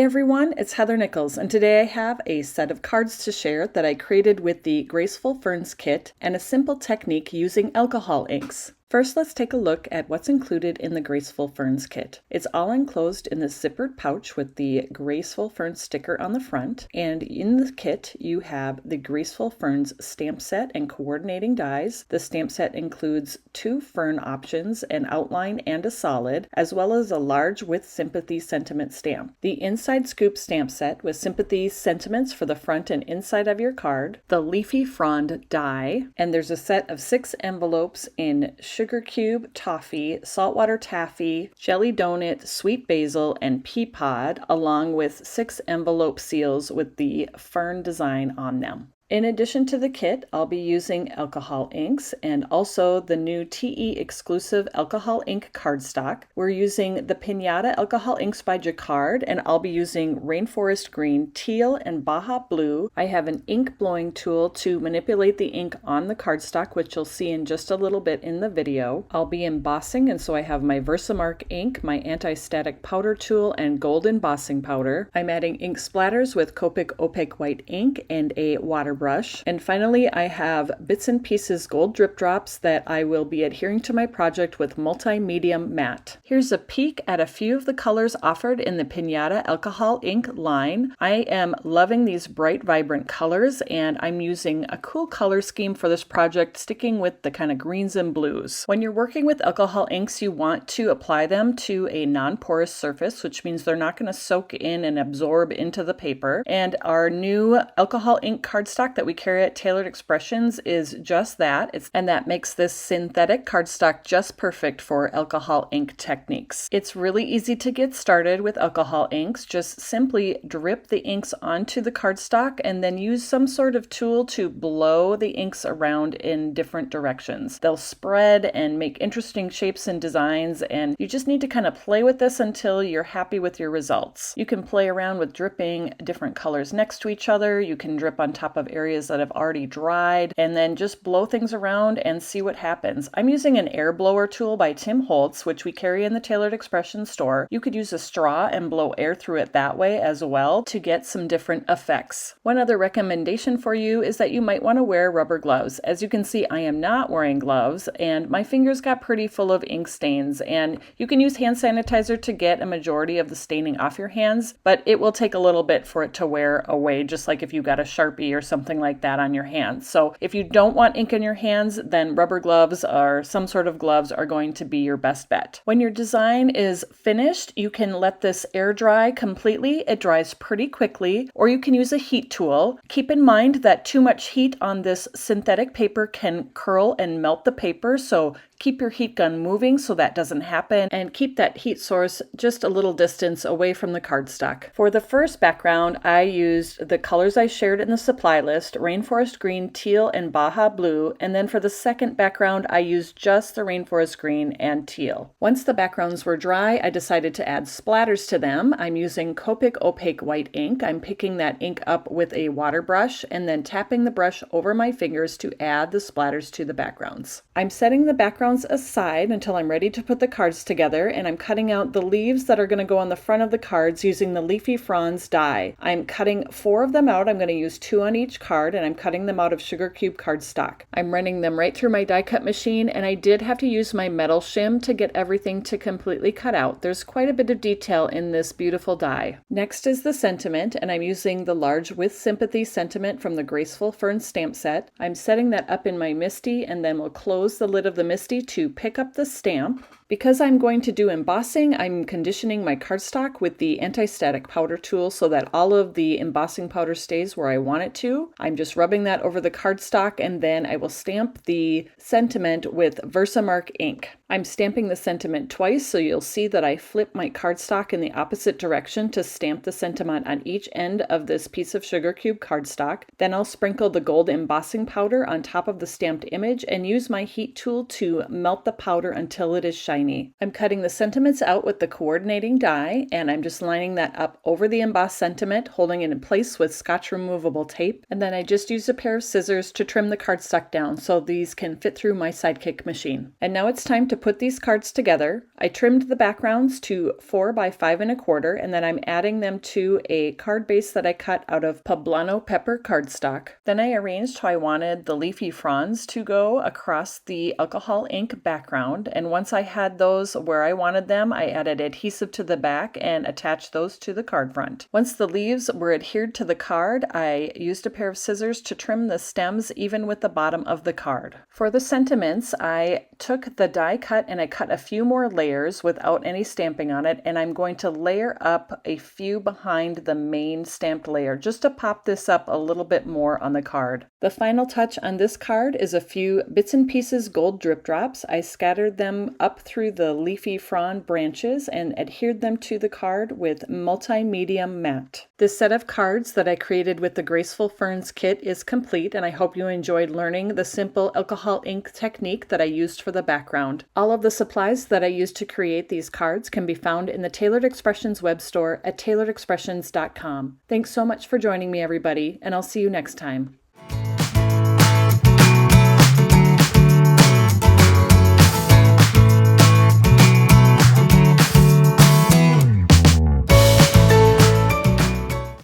Hey everyone, it's Heather Nichols, and today I have a set of cards to share that I created with the Graceful Ferns kit and a simple technique using alcohol inks. First, let's take a look at what's included in the Graceful Ferns kit. It's all enclosed in this zippered pouch with the Graceful Ferns sticker on the front, and in the kit you have the Graceful Ferns stamp set and coordinating dies. The stamp set includes 2 fern options, an outline and a solid, as well as a large with Sympathy sentiment stamp. The inside scoop stamp set with Sympathy sentiments for the front and inside of your card, the leafy frond die, and there's a set of 6 envelopes in sugar cube, toffee, saltwater taffy, jelly donut, sweet basil, and pea pod, along with 6 envelope seals with the fern design on them. In addition to the kit, I'll be using alcohol inks and also the new TE exclusive alcohol ink cardstock. We're using the Pinata alcohol inks by Jacquard, and I'll be using Rainforest Green, Teal, and Baja Blue. I have an ink blowing tool to manipulate the ink on the cardstock, which you'll see in just a little bit in the video. I'll be embossing, and so I have my Versamark ink, my anti-static powder tool, and gold embossing powder. I'm adding ink splatters with Copic opaque white ink and a water brush. And finally, I have bits and pieces gold drip drops that I will be adhering to my project with multi-medium matte. Here's a peek at a few of the colors offered in the Pinata alcohol ink line. I am loving these bright, vibrant colors, and I'm using a cool color scheme for this project, sticking with the kind of greens and blues. When you're working with alcohol inks, you want to apply them to a non-porous surface, which means they're not going to soak in and absorb into the paper. And our new alcohol ink cardstock that we carry at Tailored Expressions is just that, and that makes this synthetic cardstock just perfect for alcohol ink techniques. It's really easy to get started with alcohol inks. Just simply drip the inks onto the cardstock and then use some sort of tool to blow the inks around in different directions. They'll spread and make interesting shapes and designs, and you just need to kind of play with this until you're happy with your results. You can play around with dripping different colors next to each other. You can drip on top of areas that have already dried, and then just blow things around and see what happens. I'm using an air blower tool by Tim Holtz, which we carry in the Tailored Expression store. You could use a straw and blow air through it that way as well to get some different effects. One other recommendation for you is that you might want to wear rubber gloves. As you can see, I am not wearing gloves, and my fingers got pretty full of ink stains, and you can use hand sanitizer to get a majority of the staining off your hands, but it will take a little bit for it to wear away, just like if you got a Sharpie or something like that on your hands. So if you don't want ink in your hands, then rubber gloves or some sort of gloves are going to be your best bet. When your design is finished, you can let this air dry completely. It dries pretty quickly, or you can use a heat tool. Keep in mind that too much heat on this synthetic paper can curl and melt the paper, so keep your heat gun moving so that doesn't happen, and keep that heat source just a little distance away from the cardstock. For the first background, I used the colors I shared in the supply list, Rainforest Green, Teal, and Baja Blue, and then for the second background, I used just the Rainforest Green and Teal. Once the backgrounds were dry, I decided to add splatters to them. I'm using Copic opaque white ink. I'm picking that ink up with a water brush and then tapping the brush over my fingers to add the splatters to the backgrounds. I'm setting the backgrounds aside until I'm ready to put the cards together, and I'm cutting out the leaves that are going to go on the front of the cards using the leafy fronds die. I'm cutting 4 of them out. I'm going to use 2 on each card, and I'm cutting them out of sugar cube cardstock. I'm running them right through my die cut machine, and I did have to use my metal shim to get everything to completely cut out. There's quite a bit of detail in this beautiful die. Next is the sentiment, and I'm using the large with Sympathy sentiment from the Graceful Ferns stamp set. I'm setting that up in my MISTI, and then we'll close the lid of the MISTI to pick up the stamp. Because I'm going to do embossing, I'm conditioning my cardstock with the anti-static powder tool so that all of the embossing powder stays where I want it to. I'm just rubbing that over the cardstock, and then I will stamp the sentiment with Versamark ink. I'm stamping the sentiment twice, so you'll see that I flip my cardstock in the opposite direction to stamp the sentiment on each end of this piece of sugar cube cardstock. Then I'll sprinkle the gold embossing powder on top of the stamped image and use my heat tool to melt the powder until it is shiny. I'm cutting the sentiments out with the coordinating die, and I'm just lining that up over the embossed sentiment, holding it in place with Scotch removable tape, and then I just use a pair of scissors to trim the cardstock down so these can fit through my Sidekick machine. And now it's time to put these cards together, I trimmed the backgrounds to 4 by 5 1/4, and then I'm adding them to a card base that I cut out of poblano pepper cardstock. Then I arranged how I wanted the leafy fronds to go across the alcohol ink background, and once I had those where I wanted them, I added adhesive to the back and attached those to the card front. Once the leaves were adhered to the card, I used a pair of scissors to trim the stems even with the bottom of the card. For the sentiments, I took the die cut and I cut a few more layers without any stamping on it, and I'm going to layer up a few behind the main stamped layer just to pop this up a little bit more on the card. The final touch on this card is a few bits and pieces gold drip drops. I scattered them up through the leafy frond branches and adhered them to the card with multi-medium matte. This set of cards that I created with the Graceful Ferns kit is complete, and I hope you enjoyed learning the simple alcohol ink technique that I used for the background. All of the supplies that I used to create these cards can be found in the Tailored Expressions web store at tailoredexpressions.com. Thanks so much for joining me, everybody, and I'll see you next time.